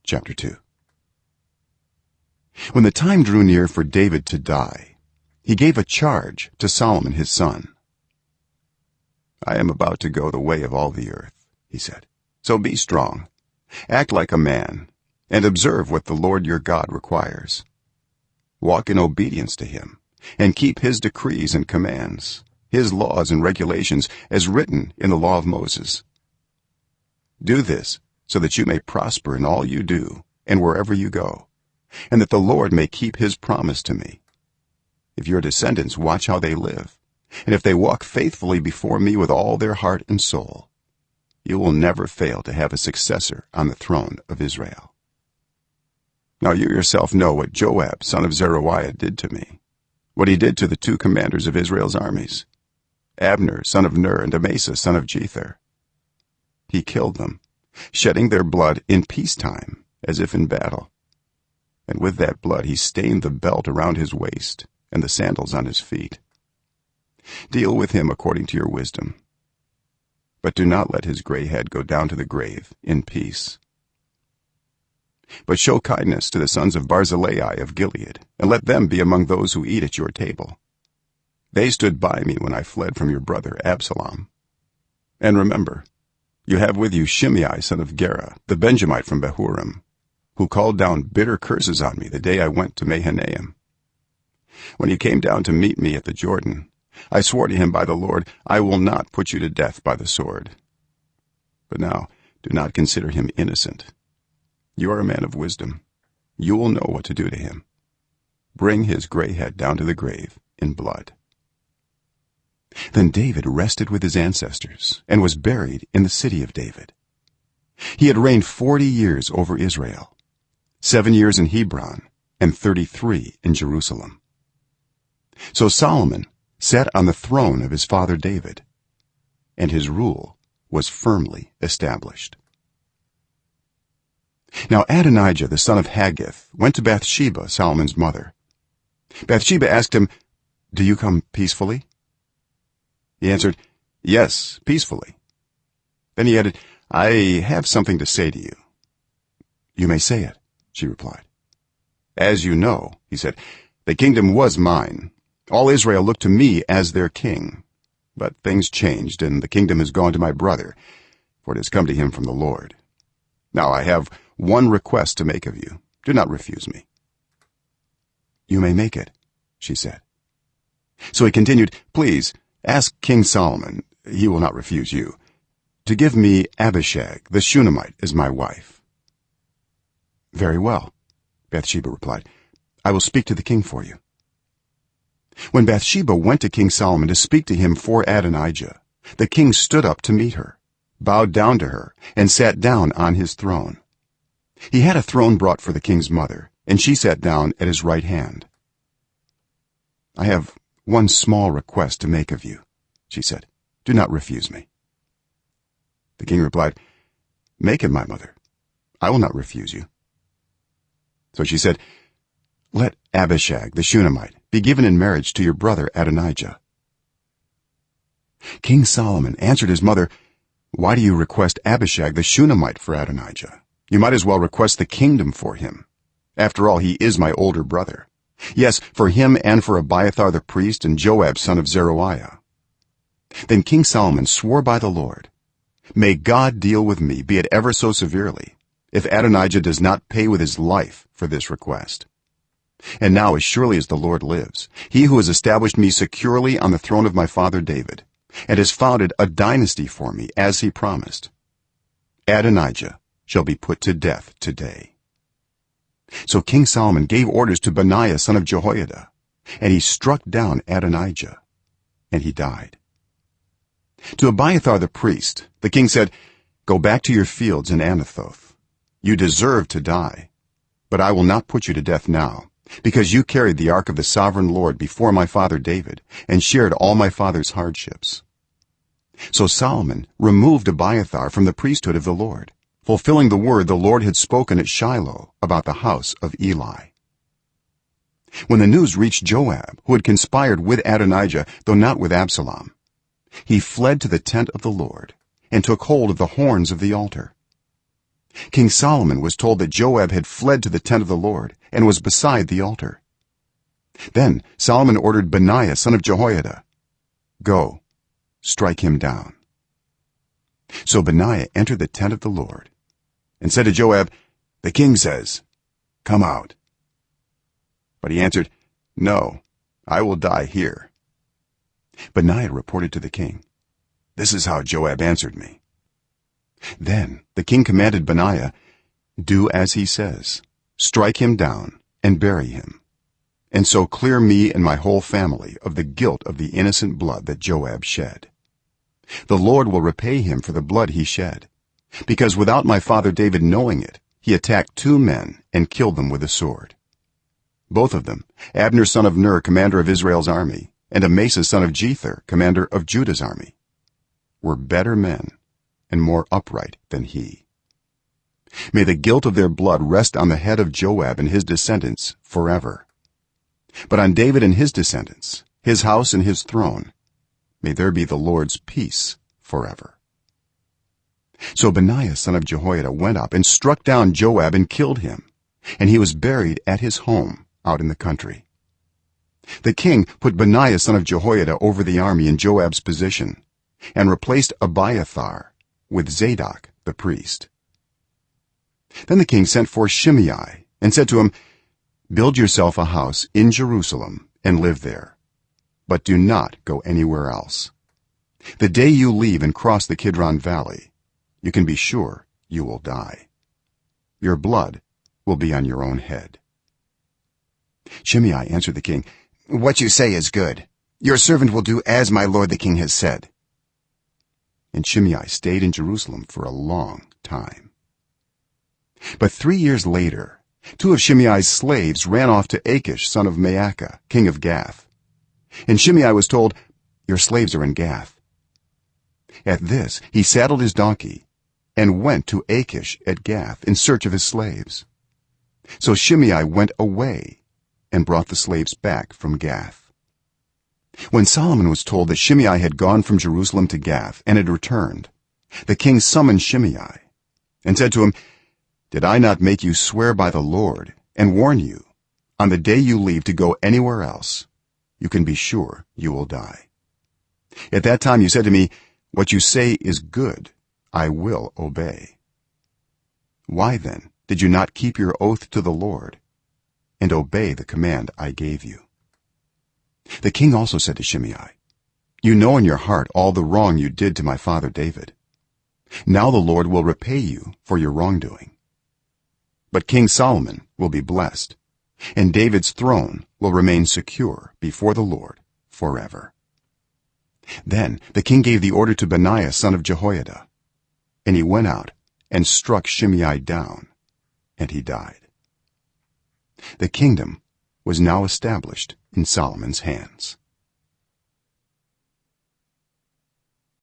chapter 2. When the time drew near for David to die, he gave a charge to Solomon his son. I am about to go the way of all the earth, he said. So be strong, act like a man, and observe what the Lord your God requires. Walk in obedience to him, and keep his decrees and commands, his laws and regulations as written in the law of Moses. Do this so that you may prosper in all you do and wherever you go, and that the Lord may keep his promise to me. If your descendants watch how they live, and if they walk faithfully before me with all their heart and soul, you will never fail to have a successor on the throne of Israel. Now you yourself know what Joab son of Zeruiah did to me, what he did to the two commanders of Israel's armies, Abner son of Ner and Amasa son of Jether. He killed them, shedding their blood in peacetime as if in battle, and with that blood he stained the belt around his waist and the sandals on his feet. Deal with him according to your wisdom, but do not let his gray head go down to the grave in peace. But show kindness to the sons of Barzillai of Gilead, and let them be among those who eat at your table. They stood by me when I fled from your brother Absalom. And remember, you have with you Shimei son of Gera, the Benjamite from Bahurim, who called down bitter curses on me the day I went to Mahanaim. When he came down to meet me at the Jordan, I swore to him by the Lord, I will not put you to death by the sword. But now do not consider him innocent. You are a man of wisdom. You will know what to do to him. Bring his gray head down to the grave in blood. Then David rested with his ancestors and was buried in the city of David. He had reigned 40 years over Israel, 7 years in Hebron and 33 in Jerusalem. So Solomon sat on the throne of his father David, and his rule was firmly established. Now Adonijah the son of Haggith went to Bathsheba, Solomon's mother. Bathsheba asked him, "Do you come peacefully?" He answered, "Yes, peacefully." Then he added, "I have something to say to you." "You may say it," she replied. "As you know," he said, "the kingdom was mine. All Israel looked to me as their king, but things changed and the kingdom has gone to my brother, for it has come to him from the Lord. Now I have one request to make of you. Do not refuse me." "You may make it," she said. So he continued, "Please ask King Solomon, he will not refuse you, to give me Abishag the Shunammite as my wife." "Very well," Bathsheba replied. "I will speak to the king for you." When Bathsheba went to King Solomon to speak to him for Adonijah, the king stood up to meet her, bowed down to her, and sat down on his throne. He had a throne brought for the king's mother, and she sat down at his right hand. "I have one small request to make of you," she said. "Do not refuse me." The king replied, "Make it, my mother. I will not refuse you." So she said, "Let Abishag the Shunammite be given in marriage to your brother Adonijah." King Solomon answered his mother, "Why do you request Abishag the Shunammite for Adonijah? You might as well request the kingdom for him. After all, he is my older brother. Yes, for him and for Abiathar the priest and Joab son of Zeruiah." Then King Solomon swore by the Lord, "May God deal with me, be it ever so severely, if Adonijah does not pay with his life for this request. And now, as surely as the Lord lives, he who has established me securely on the throne of my father David, and has founded a dynasty for me as he promised, Adonijah shall be put to death today." So King Solomon gave orders to Benaiah son of Jehoiada, and he struck down Adonijah, and he died. To Abiathar the priest the king said, "Go back to your fields in Anathoth. You deserve to die, but I will not put you to death now, because you carried the ark of the sovereign Lord before my father David and shared all my father's hardships." So Solomon removed Abiathar from the priesthood of the Lord, fulfilling the word the Lord had spoken at Shiloh about the house of Eli. When the news reached Joab, who had conspired with Adonijah though not with Absalom, he fled to the tent of the Lord and took hold of the horns of the altar. King Solomon was told that Joab had fled to the tent of the Lord and was beside the altar. Then Solomon ordered Benaiah son of Jehoiada, "Go, strike him down." So Benaiah entered the tent of the Lord and said to Joab, "The king says, 'Come out.'" But he answered, "No, I will die here." Benaiah reported to the king, "This is how Joab answered me." Then the king commanded Benaiah, "Do as he says, strike him down and bury him, and so clear me and my whole family of the guilt of the innocent blood that Joab shed. The Lord will repay him for the blood he shed, because without my father David knowing it, he attacked 2 men and killed them with a sword. Both of them, Abner son of Ner, commander of Israel's army, and Amasa son of Jether, commander of Judah's army, were better men and more upright than he. May the guilt of their blood rest on the head of Joab and his descendants forever. But on David and his descendants, his house and his throne, may there be the Lord's peace forever." So Benaiah son of Jehoiada went up and struck down Joab and killed him, and he was buried at his home out in the country. The king put Benaiah son of Jehoiada over the army in Joab's position and replaced Abiathar with Zadok the priest. Then the king sent for Shimei and said to him, "Build yourself a house in Jerusalem and live there, but do not go anywhere else. The day you leave and cross the Kidron valley, you can be sure you will die. Your blood will be on your own head." Shimei answered the king, "What you say is good. Your servant will do as my lord the king has said." And Shimei stayed in Jerusalem for a long time. But 3 years later, 2 of Shimei's slaves ran off to Achish son of Maacah, king of Gath. And Shimei was told, "Your slaves are in Gath." At this he saddled his donkey and went to Achish at Gath in search of his slaves. So Shimei went away and brought the slaves back from Gath. When Solomon was told that Shimei had gone from Jerusalem to Gath and had returned, the king summoned Shimei and said to him, "Did I not make you swear by the Lord and warn you, on the day you leave to go anywhere else, you can be sure you will die? At that time you said to me, 'What you say is good, I will obey.' Why then did you not keep your oath to the Lord and obey the command I gave you?" The king also said to Shimei, "You know in your heart all the wrong you did to my father David. Now the Lord will repay you for your wrongdoing. But King Solomon will be blessed, and David's throne will remain secure before the Lord forever." Then the king gave the order to Benaiah son of Jehoiada, and he went out and struck Shimei down, and he died. The kingdom was now established in Solomon's hands.